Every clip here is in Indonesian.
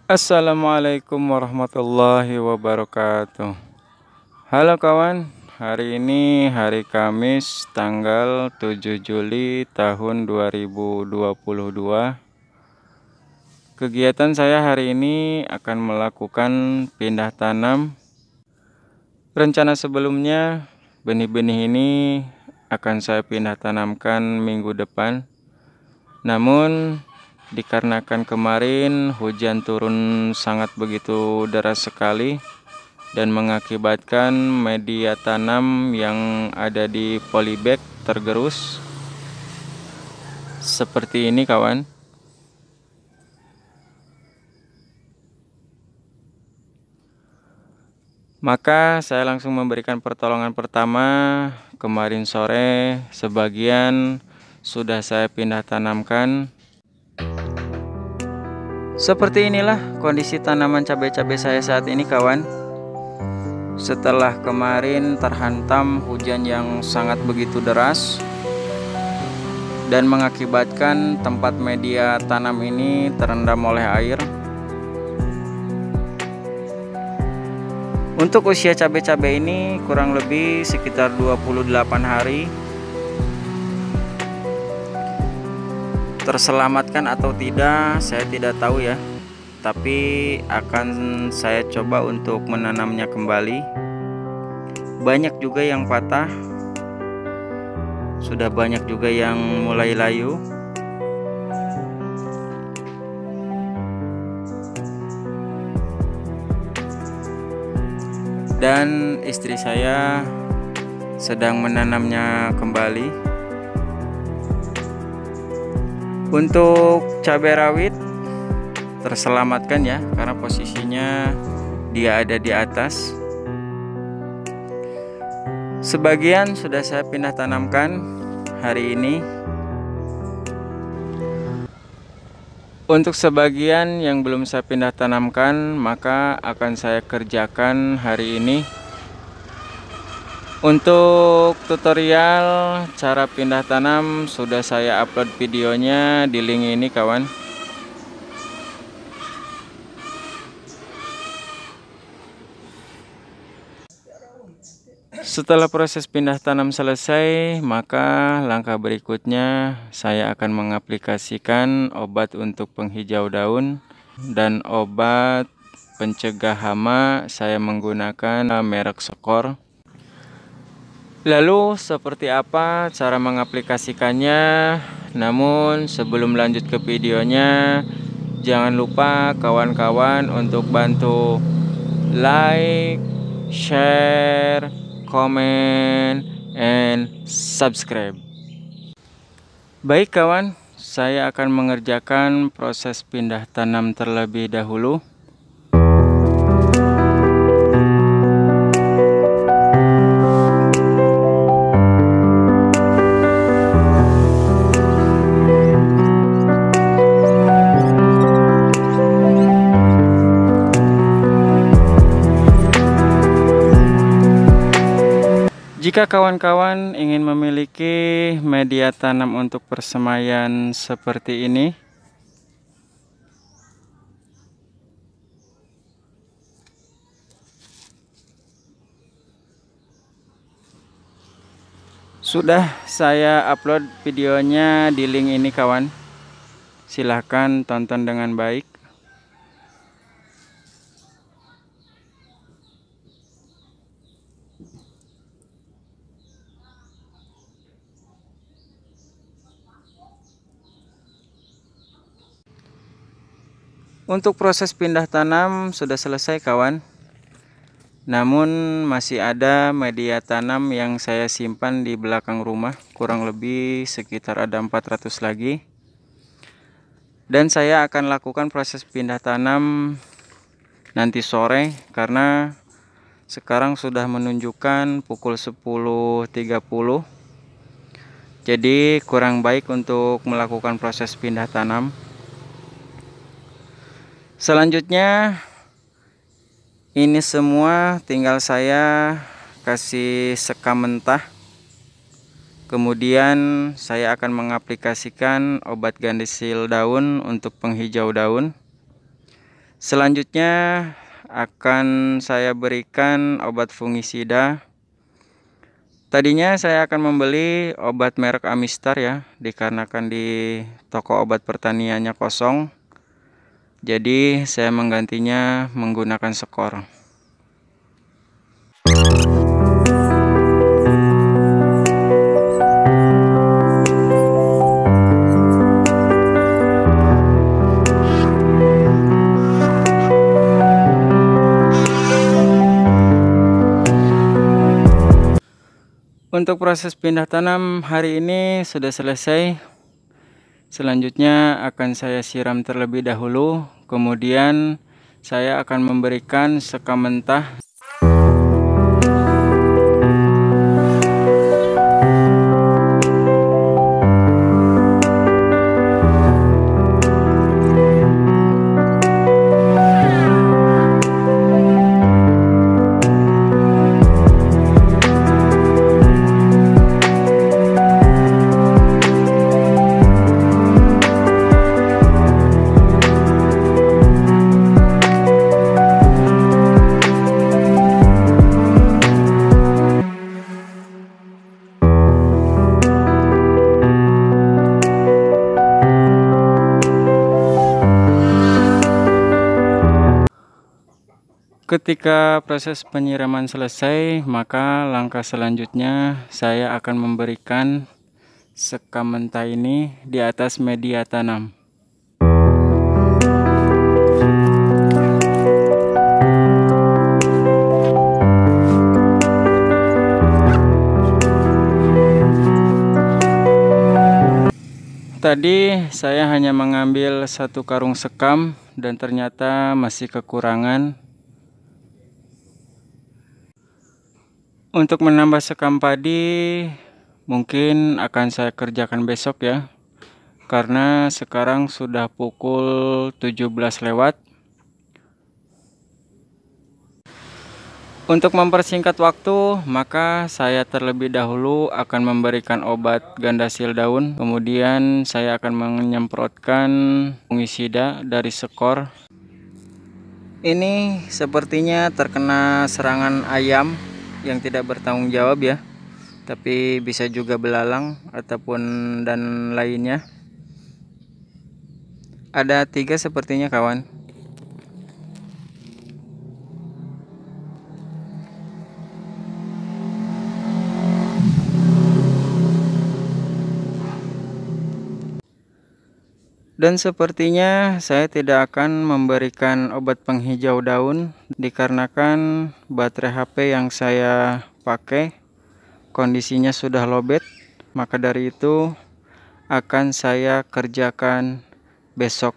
Assalamualaikum warahmatullahi wabarakatuh. Halo kawan, hari ini hari Kamis tanggal 7 Juli tahun 2022. Kegiatan saya hari ini akan melakukan pindah tanam. Rencana sebelumnya benih-benih ini akan saya pindah tanamkan minggu depan. Namun dikarenakan kemarin hujan turun sangat begitu deras sekali dan mengakibatkan media tanam yang ada di polybag tergerus seperti ini kawan. Maka saya langsung memberikan pertolongan pertama. Kemarin sore sebagian sudah saya pindah tanamkan. Seperti inilah kondisi tanaman cabai-cabai saya saat ini kawan. Setelah kemarin terhantam hujan yang sangat begitu deras dan mengakibatkan tempat media tanam ini terendam oleh air. Untuk usia cabai-cabai ini kurang lebih sekitar 28 hari. Terselamatkan atau tidak saya tidak tahu ya, tapi akan saya coba untuk menanamnya kembali. Banyak juga yang patah, sudah banyak juga yang mulai layu. Dan istri saya sedang menanamnya kembali. Untuk cabai rawit terselamatkan ya, karena posisinya dia ada di atas. Sebagian sudah saya pindah tanamkan hari ini. Untuk sebagian yang belum saya pindah tanamkan, maka akan saya kerjakan hari ini. Untuk tutorial cara pindah tanam sudah saya upload videonya di link ini kawan. Setelah proses pindah tanam selesai, maka langkah berikutnya saya akan mengaplikasikan obat untuk penghijau daun dan obat pencegah hama. Saya menggunakan merek Skor. Lalu seperti apa cara mengaplikasikannya? Namun sebelum lanjut ke videonya, jangan lupa kawan-kawan untuk bantu like, share, comment, and subscribe. Baik kawan, saya akan mengerjakan proses pindah tanam terlebih dahulu. Jika kawan-kawan ingin memiliki media tanam untuk persemaian seperti ini, sudah saya upload videonya di link ini kawan. Silahkan tonton dengan baik. Untuk proses pindah tanam sudah selesai kawan. Namun masih ada media tanam yang saya simpan di belakang rumah, kurang lebih sekitar ada 400 lagi. Dan saya akan lakukan proses pindah tanam nanti sore karena sekarang sudah menunjukkan pukul 10.30. Jadi kurang baik untuk melakukan proses pindah tanam. Selanjutnya ini semua tinggal saya kasih sekam mentah. Kemudian saya akan mengaplikasikan obat gandisil daun untuk penghijau daun. Selanjutnya akan saya berikan obat fungisida. Tadinya saya akan membeli obat merek Amistar ya, dikarenakan di toko obat pertaniannya kosong. Jadi saya menggantinya menggunakan Skor. Untuk proses pindah tanam hari ini sudah selesai. Selanjutnya akan saya siram terlebih dahulu, kemudian saya akan memberikan sekam mentah. Ketika proses penyiraman selesai, maka langkah selanjutnya saya akan memberikan sekam mentah ini di atas media tanam. Tadi saya hanya mengambil 1 karung sekam dan ternyata masih kekurangan. Untuk menambah sekam padi mungkin akan saya kerjakan besok ya, karena sekarang sudah pukul 17 lewat. Untuk mempersingkat waktu, maka saya terlebih dahulu akan memberikan obat gandasil daun, kemudian saya akan menyemprotkan fungisida dari Skor. Ini sepertinya terkena serangan ayam yang tidak bertanggung jawab ya, tapi bisa juga belalang ataupun dan lainnya. Ada 3 sepertinya kawan. Dan sepertinya saya tidak akan memberikan obat penghijau daun dikarenakan baterai HP yang saya pakai kondisinya sudah lowbat. Maka dari itu akan saya kerjakan besok.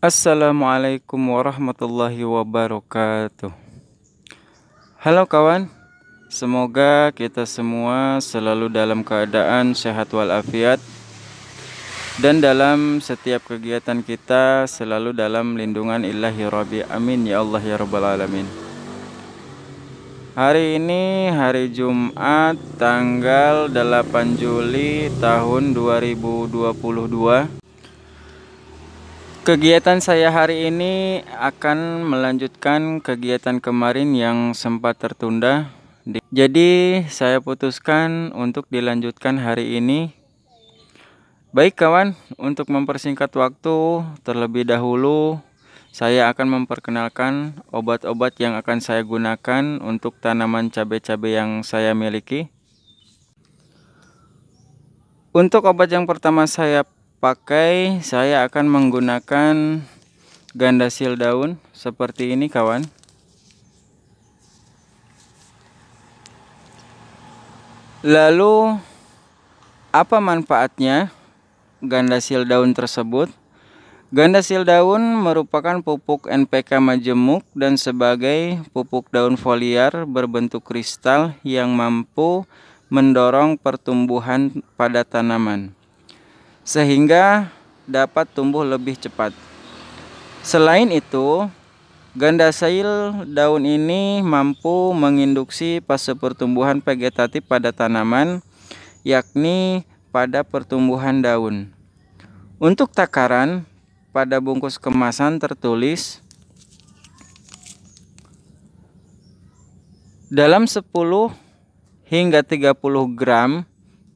Assalamualaikum warahmatullahi wabarakatuh. Halo kawan, semoga kita semua selalu dalam keadaan sehat walafiat. dan dalam setiap kegiatan kita selalu dalam lindungan Ilahi Rabbi. Amin ya Allah ya Rabbal Alamin. Hari ini hari Jumat tanggal 8 Juli tahun 2022. Kegiatan saya hari ini akan melanjutkan kegiatan kemarin yang sempat tertunda. Jadi saya putuskan untuk dilanjutkan hari ini. Baik kawan, untuk mempersingkat waktu, terlebih dahulu saya akan memperkenalkan obat-obat yang akan saya gunakan untuk tanaman cabai-cabai yang saya miliki. Untuk obat yang pertama saya pakai, saya akan menggunakan gandasil daun seperti ini kawan. Lalu apa manfaatnya gandasil daun tersebut? Gandasil daun merupakan pupuk NPK majemuk dan sebagai pupuk daun foliar berbentuk kristal yang mampu mendorong pertumbuhan pada tanaman sehingga dapat tumbuh lebih cepat. Selain itu, gandasil daun ini mampu menginduksi fase pertumbuhan vegetatif pada tanaman, yakni pada pertumbuhan daun. Untuk takaran, pada bungkus kemasan tertulis dalam 10 hingga 30 gram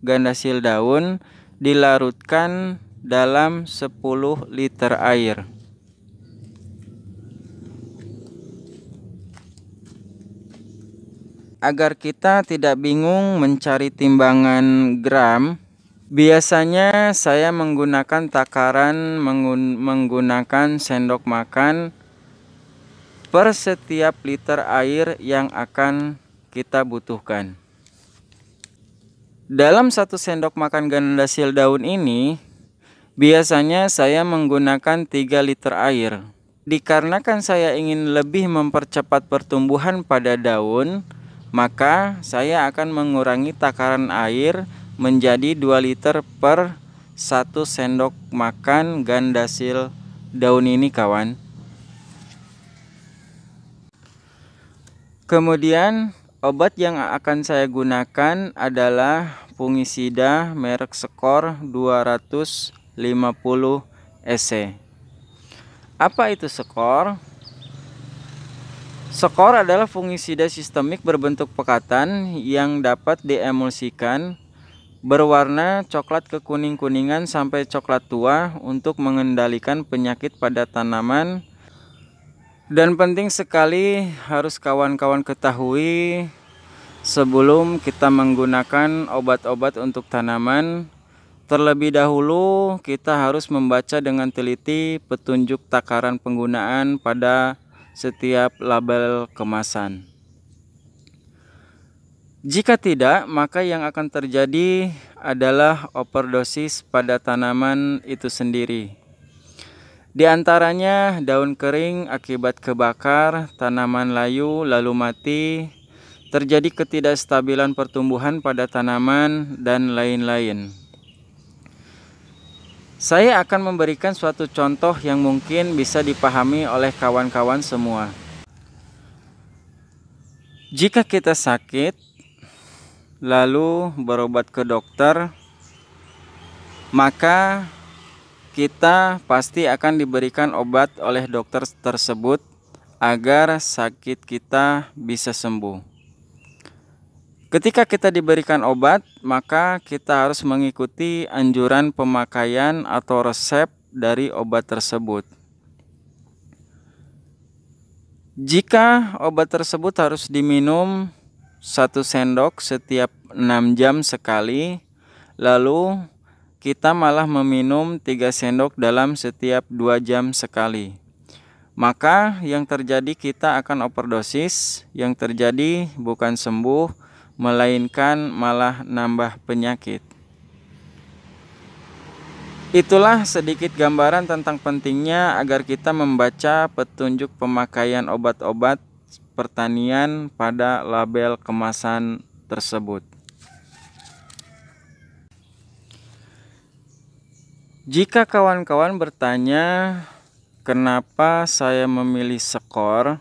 gandasil daun dilarutkan dalam 10 liter air. Agar kita tidak bingung mencari timbangan gram, biasanya saya menggunakan takaran menggunakan sendok makan per setiap liter air yang akan kita butuhkan. Dalam 1 sendok makan gandasil daun ini, biasanya saya menggunakan 3 liter air. Dikarenakan saya ingin lebih mempercepat pertumbuhan pada daun, maka saya akan mengurangi takaran air menjadi 2 liter per 1 sendok makan gandasil daun ini kawan. Kemudian obat yang akan saya gunakan adalah fungisida merek Skor 250 EC. Apa itu Skor? Skor adalah fungisida sistemik berbentuk pekatan yang dapat diemulsikan, berwarna coklat kekuning-kuningan sampai coklat tua untuk mengendalikan penyakit pada tanaman. Dan penting sekali harus kawan-kawan ketahui sebelum kita menggunakan obat-obat untuk tanaman, terlebih dahulu kita harus membaca dengan teliti petunjuk takaran penggunaan pada setiap label kemasan. Jika tidak, maka yang akan terjadi adalah overdosis pada tanaman itu sendiri. Di antaranya daun kering akibat kebakar, tanaman layu lalu mati, terjadi ketidakstabilan pertumbuhan pada tanaman, dan lain-lain. Saya akan memberikan suatu contoh yang mungkin bisa dipahami oleh kawan-kawan semua. Jika kita sakit, lalu berobat ke dokter, maka kita pasti akan diberikan obat oleh dokter tersebut agar sakit kita bisa sembuh. Ketika kita diberikan obat, maka kita harus mengikuti anjuran pemakaian atau resep dari obat tersebut. Jika obat tersebut harus diminum 1 sendok setiap 6 jam sekali, lalu kita malah meminum 3 sendok dalam setiap 2 jam sekali. Maka yang terjadi kita akan overdosis, yang terjadi bukan sembuh, melainkan malah nambah penyakit. Itulah sedikit gambaran tentang pentingnya agar kita membaca petunjuk pemakaian obat-obat pertanian pada label kemasan tersebut. Jika kawan-kawan bertanya kenapa saya memilih Skor,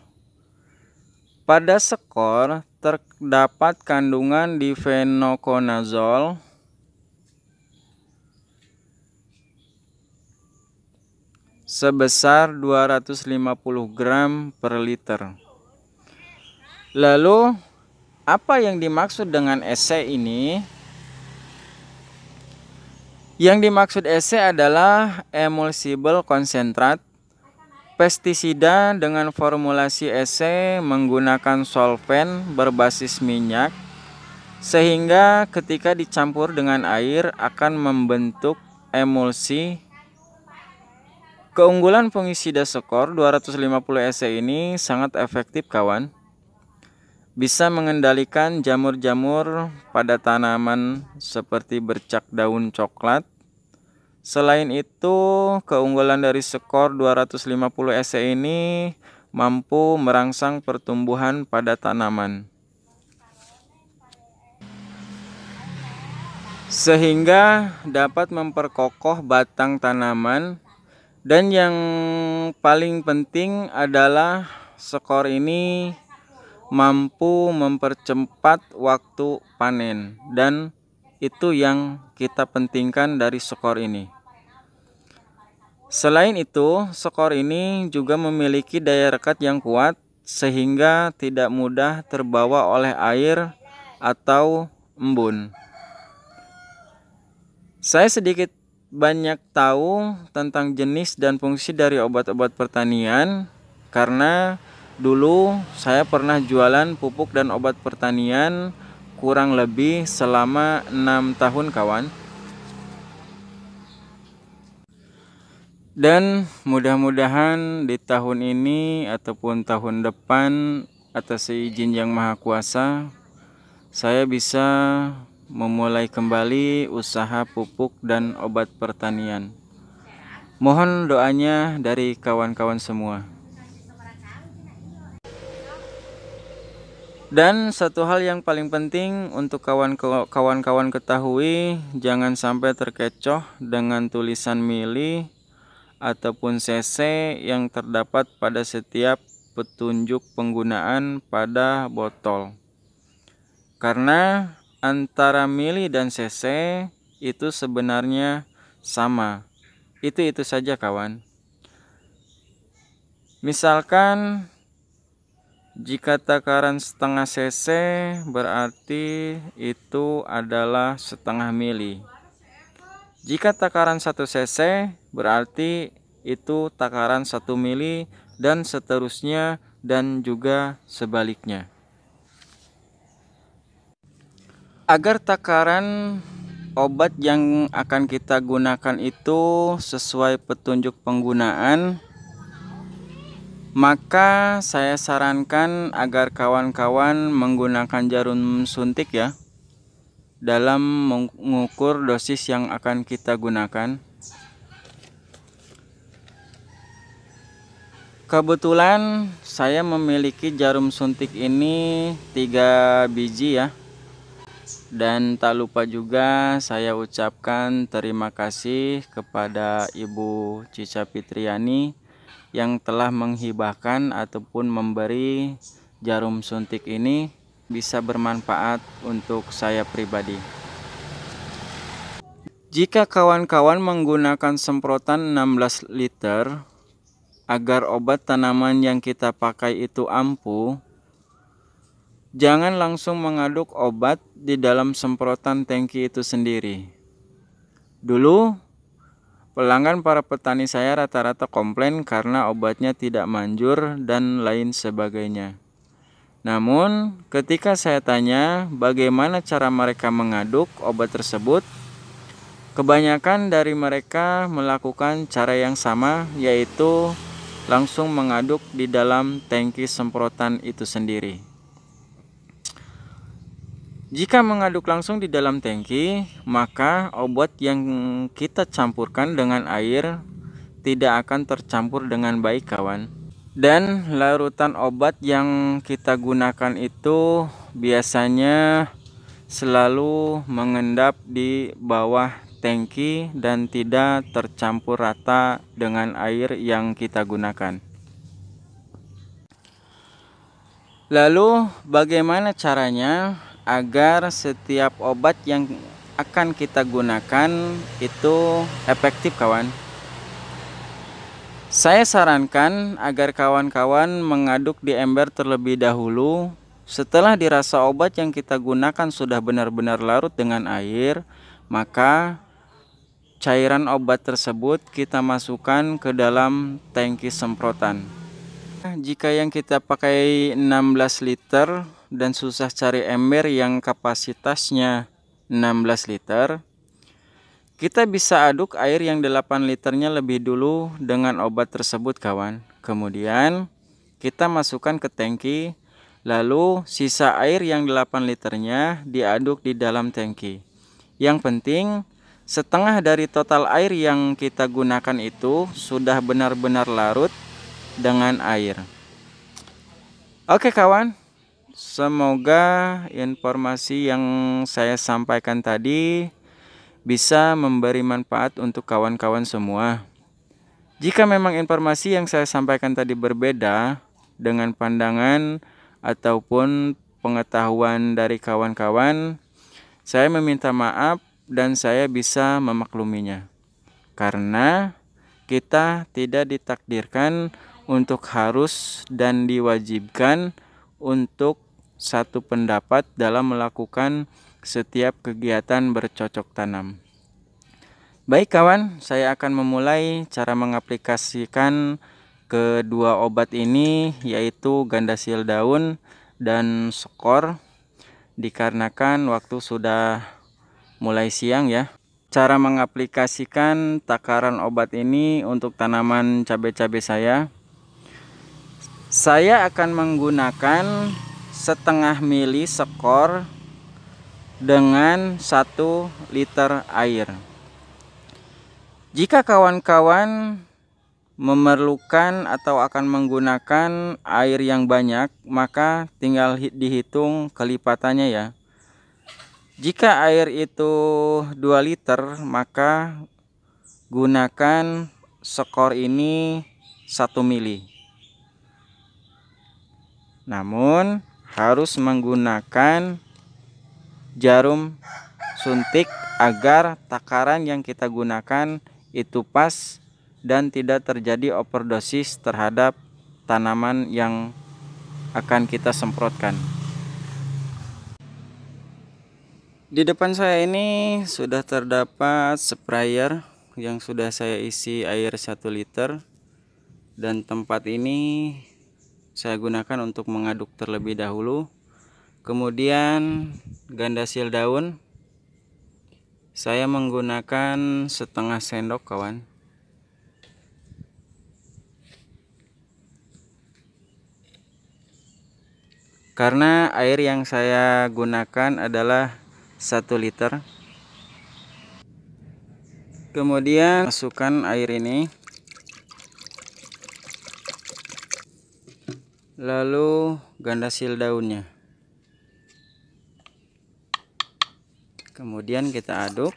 pada Skor terdapat kandungan difenokonazol sebesar 250 gram per liter. Lalu, apa yang dimaksud dengan EC ini? Yang dimaksud EC adalah emulsible concentrat, pestisida dengan formulasi EC menggunakan solvent berbasis minyak, sehingga ketika dicampur dengan air akan membentuk emulsi. Keunggulan fungisida Skor 250 EC ini sangat efektif kawan. Bisa mengendalikan jamur-jamur pada tanaman seperti bercak daun coklat. Selain itu, keunggulan dari Skor 250 EC ini mampu merangsang pertumbuhan pada tanaman, sehingga dapat memperkokoh batang tanaman. Dan yang paling penting adalah Skor ini mampu mempercepat waktu panen, dan itu yang kita pentingkan dari Skor ini. Selain itu, Skor ini juga memiliki daya rekat yang kuat sehingga tidak mudah terbawa oleh air atau embun. Saya sedikit banyak tahu tentang jenis dan fungsi dari obat-obat pertanian karena dulu saya pernah jualan pupuk dan obat pertanian kurang lebih selama 6 tahun kawan. Dan mudah-mudahan di tahun ini ataupun tahun depan atas izin Yang Maha Kuasa saya bisa memulai kembali usaha pupuk dan obat pertanian. Mohon doanya dari kawan-kawan semua. Dan satu hal yang paling penting untuk kawan-kawan ketahui, jangan sampai terkecoh dengan tulisan mili ataupun cc yang terdapat pada setiap petunjuk penggunaan pada botol. Karena antara mili dan cc itu sebenarnya sama. Itu saja kawan. Misalkan jika takaran setengah cc berarti itu adalah setengah mili. Jika takaran 1 cc berarti itu takaran 1 mili dan seterusnya dan juga sebaliknya. Agar takaran obat yang akan kita gunakan itu sesuai petunjuk penggunaan, maka saya sarankan agar kawan-kawan menggunakan jarum suntik ya dalam mengukur dosis yang akan kita gunakan. Kebetulan saya memiliki jarum suntik ini 3 biji ya. Dan tak lupa juga saya ucapkan terima kasih kepada Ibu Cica Fitriani yang telah menghibahkan ataupun memberi jarum suntik ini, bisa bermanfaat untuk saya pribadi. Jika kawan-kawan menggunakan semprotan 16 liter agar obat tanaman yang kita pakai itu ampuh, jangan langsung mengaduk obat di dalam semprotan tangki itu sendiri. Dulu, pelanggan para petani saya rata-rata komplain karena obatnya tidak manjur dan lain sebagainya. Namun, ketika saya tanya bagaimana cara mereka mengaduk obat tersebut, kebanyakan dari mereka melakukan cara yang sama, yaitu langsung mengaduk di dalam tangki semprotan itu sendiri. Jika mengaduk langsung di dalam tangki, maka obat yang kita campurkan dengan air tidak akan tercampur dengan baik kawan. Dan larutan obat yang kita gunakan itu biasanya selalu mengendap di bawah tangki dan tidak tercampur rata dengan air yang kita gunakan. Lalu bagaimana caranya agar setiap obat yang akan kita gunakan itu efektif, kawan? Saya sarankan agar kawan-kawan mengaduk di ember terlebih dahulu. Setelah dirasa obat yang kita gunakan sudah benar-benar larut dengan air, maka cairan obat tersebut kita masukkan ke dalam tangki semprotan. Jika yang kita pakai 16 liter dan susah cari ember yang kapasitasnya 16 liter, kita bisa aduk air yang 8 liternya lebih dulu dengan obat tersebut, kawan. Kemudian kita masukkan ke tangki, lalu sisa air yang 8 liternya diaduk di dalam tangki. Yang penting setengah dari total air yang kita gunakan itu sudah benar-benar larut dengan air. Oke, kawan, semoga informasi yang saya sampaikan tadi bisa memberi manfaat untuk kawan-kawan semua. Jika memang informasi yang saya sampaikan tadi berbeda dengan pandangan ataupun pengetahuan dari kawan-kawan, saya meminta maaf dan saya bisa memakluminya. Karena kita tidak ditakdirkan untuk harus dan diwajibkan untuk satu pendapat dalam melakukan setiap kegiatan bercocok tanam. Baik, kawan, saya akan memulai cara mengaplikasikan kedua obat ini, yaitu Gandasil daun dan Skor, dikarenakan waktu sudah mulai siang ya. Cara mengaplikasikan takaran obat ini untuk tanaman cabai-cabai saya akan menggunakan setengah mili Skor dengan 1 liter air. Jika kawan-kawan memerlukan atau akan menggunakan air yang banyak, maka tinggal dihitung kelipatannya ya. Jika air itu 2 liter, maka gunakan Skor ini 1 mili. Namun harus menggunakan jarum suntik agar takaran yang kita gunakan itu pas dan tidak terjadi overdosis terhadap tanaman yang akan kita semprotkan. Di depan saya ini sudah terdapat sprayer yang sudah saya isi air 1 liter, dan tempat ini saya gunakan untuk mengaduk terlebih dahulu. Kemudian Gandasil daun saya menggunakan setengah sendok, kawan. Karena air yang saya gunakan adalah 1 liter. Kemudian masukkan air ini, lalu Gandasil daunnya, kemudian kita aduk.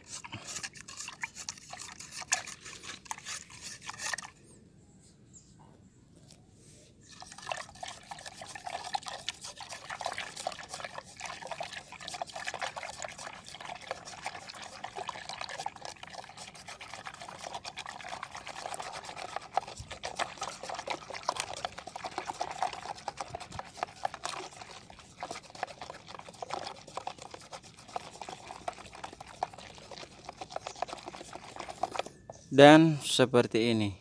Dan seperti ini.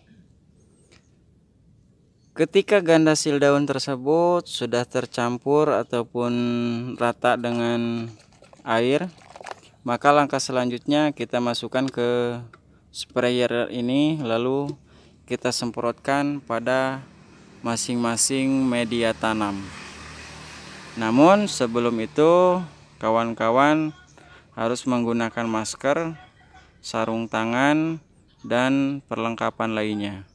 Ketika Gandasil daun tersebut sudah tercampur ataupun rata dengan air, maka langkah selanjutnya kita masukkan ke sprayer ini, lalu kita semprotkan pada masing-masing media tanam. Namun sebelum itu kawan-kawan harus menggunakan masker, sarung tangan, dan perlengkapan lainnya.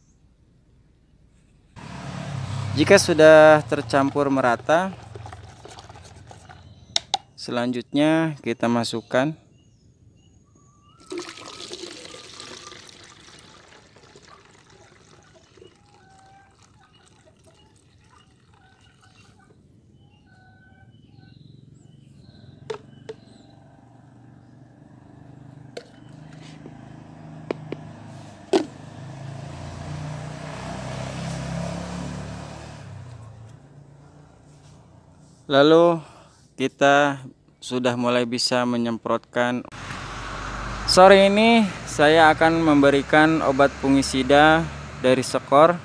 Jika sudah tercampur merata, selanjutnya kita masukkan Lalu kita sudah mulai bisa menyemprotkan. Sore ini saya akan memberikan obat fungisida dari Skor.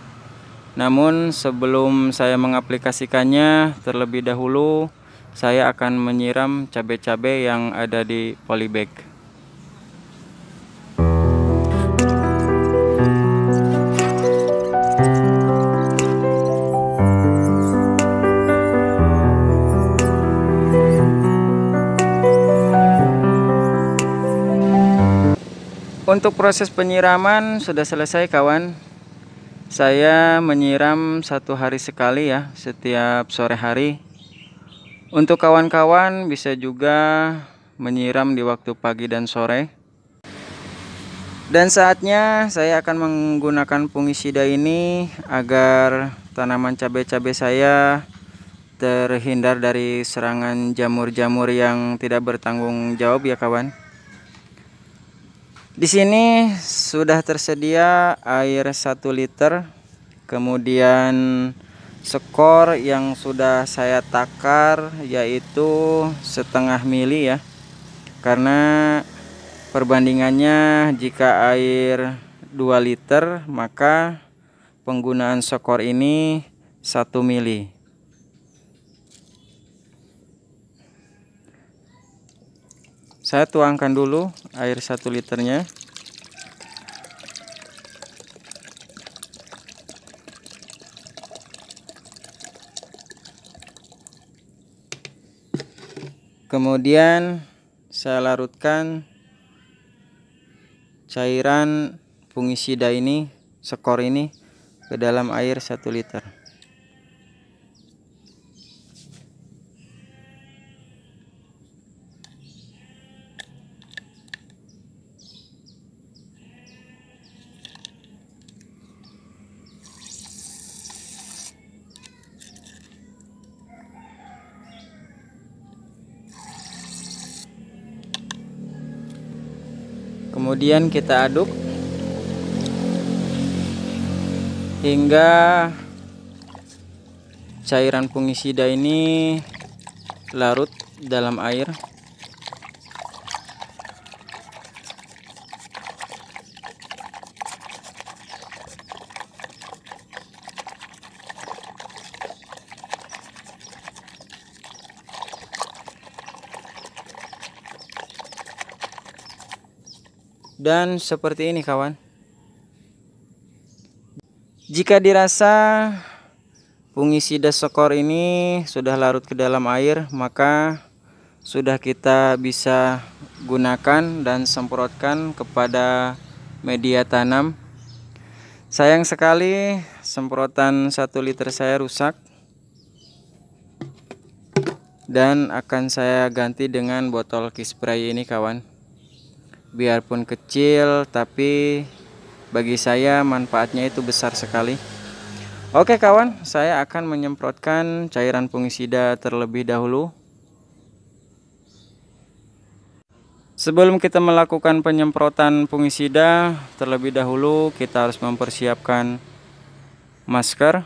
Namun sebelum saya mengaplikasikannya, terlebih dahulu saya akan menyiram cabai-cabai yang ada di polybag. Untuk proses penyiraman sudah selesai, kawan. Saya menyiram 1 hari sekali ya, setiap sore hari. Untuk kawan-kawan bisa juga menyiram di waktu pagi dan sore. Dan saatnya saya akan menggunakan fungisida ini agar tanaman cabai-cabai saya terhindar dari serangan jamur-jamur yang tidak bertanggung jawab ya, kawan. Di sini sudah tersedia air 1 liter, kemudian Skor yang sudah saya takar yaitu 0,5 mili ya. Karena perbandingannya jika air 2 liter maka penggunaan Skor ini 1 mili. Saya tuangkan dulu air 1 liternya. Kemudian saya larutkan cairan fungisida ini, Skor ini, ke dalam air 1 liter. Kemudian kita aduk hingga cairan fungisida ini larut dalam air. Dan seperti ini, kawan. Jika dirasa fungisida Skor ini sudah larut ke dalam air, maka sudah kita bisa gunakan dan semprotkan kepada media tanam. Sayang sekali semprotan 1 liter saya rusak, dan akan saya ganti dengan botol Kispray ini, kawan. Biarpun kecil, tapi bagi saya manfaatnya itu besar sekali. Oke, kawan, saya akan menyemprotkan cairan fungisida terlebih dahulu. Sebelum kita melakukan penyemprotan fungisida, terlebih dahulu kita harus mempersiapkan masker,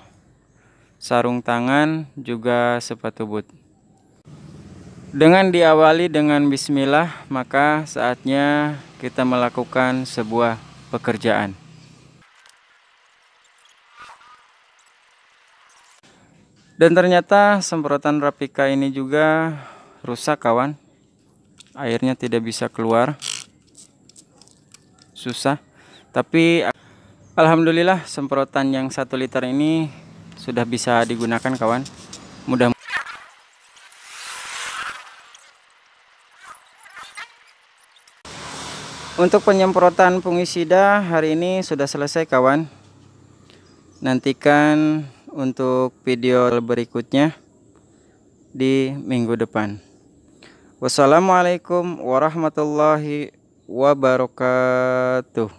sarung tangan, juga sepatu boot. Dengan diawali dengan bismillah, maka saatnya kita melakukan sebuah pekerjaan. Dan ternyata semprotan Rapika ini juga rusak, kawan. Airnya tidak bisa keluar. Susah. Tapi alhamdulillah semprotan yang 1 liter ini sudah bisa digunakan, kawan. Mudah. Untuk penyemprotan fungisida hari ini sudah selesai, kawan. Nantikan untuk video berikutnya di minggu depan. Wassalamualaikum warahmatullahi wabarakatuh.